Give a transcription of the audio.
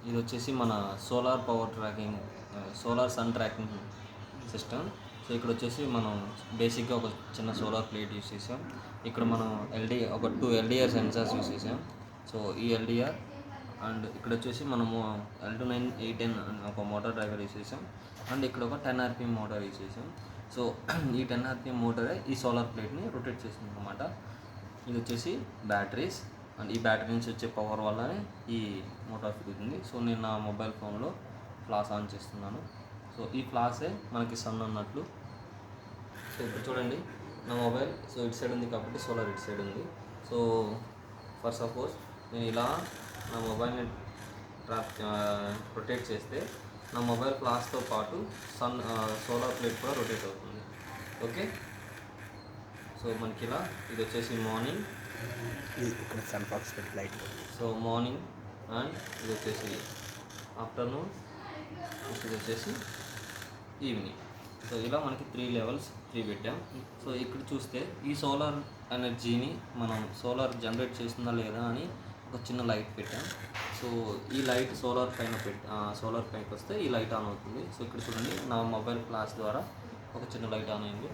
ఇది వచ్చేసి మన solar power tracking, solar sun tracking system. So ఇక్కడ వచ్చేసి మనం బేసిక్గా ఒక చిన్న సోలార్ ప్లేట్ యూస్ చేసాం. ఇక్కడ మనం ఒక 2 ఎల్డిఆర్ సెన్సార్స్ యూస్ చేసాం. సో ఈ ఎల్డిఆర్ అండ్ ఇక్కడ వచ్చేసి మనము L298N ఒక మోటార్ డ్రైవర్ యూస్ చేసాం. అండ్ ఇక్కడ ఒక 10 RPM మోటార్ యూస్ చేసాం. సో ఈ 10 RPM మోటారే ఈ సోలార్ ప్లేట్ని రొటేట్ చేస్తుంది అన్నమాట. ఇది వచ్చేసి బ్యాటరీస్, అండ్ ఈ బ్యాటరీ నుంచి వచ్చే పవర్ వల్లనే ఈ మోటార్ తిరుగుతుంది. సో నేను నా మొబైల్ ఫోన్లో ఫ్లాష్ ఆన్ చేస్తున్నాను. సో ఈ ఫ్లాషే మనకి సన్ అన్నట్లు. సో ఇప్పుడు చూడండి నా మొబైల్, సో ఇటు సైడ్ ఉంది కాబట్టి సోలార్ ఇటు సైడ్ ఉంది. సో ఫర్ సపోజ్ నేను ఇలా నా మొబైల్ని రొటేట్ చేస్తే నా మొబైల్ ఫ్లాష్తో పాటు సోలార్ ప్లేట్ కూడా రొటేట్ అవుతుంది. ఓకే, సో మనకి ఇలా ఇది వచ్చేసి మార్నింగ్, ఇక్కడ సన్ బాక్స్ పెట్టి లైట్. సో మార్నింగ్, అండ్ ఇది వచ్చేసి ఆఫ్టర్నూన్, ఇది వచ్చేసి ఈవినింగ్. సో ఇలా మనకి 3 లెవెల్స్ పెట్టాం. సో ఇక్కడ చూస్తే ఈ సోలార్ ఎనర్జీని మనం సోలార్ జనరేట్ చేస్తుందా లేదా అని ఒక చిన్న లైట్ పెట్టాం. సో ఈ లైట్ సోలార్ పైకి వస్తే ఈ లైట్ ఆన్ అవుతుంది. సో ఇక్కడ చూడండి నా మొబైల్ ఫ్లాష్ ద్వారా ఒక చిన్న లైట్ ఆన్ అయింది.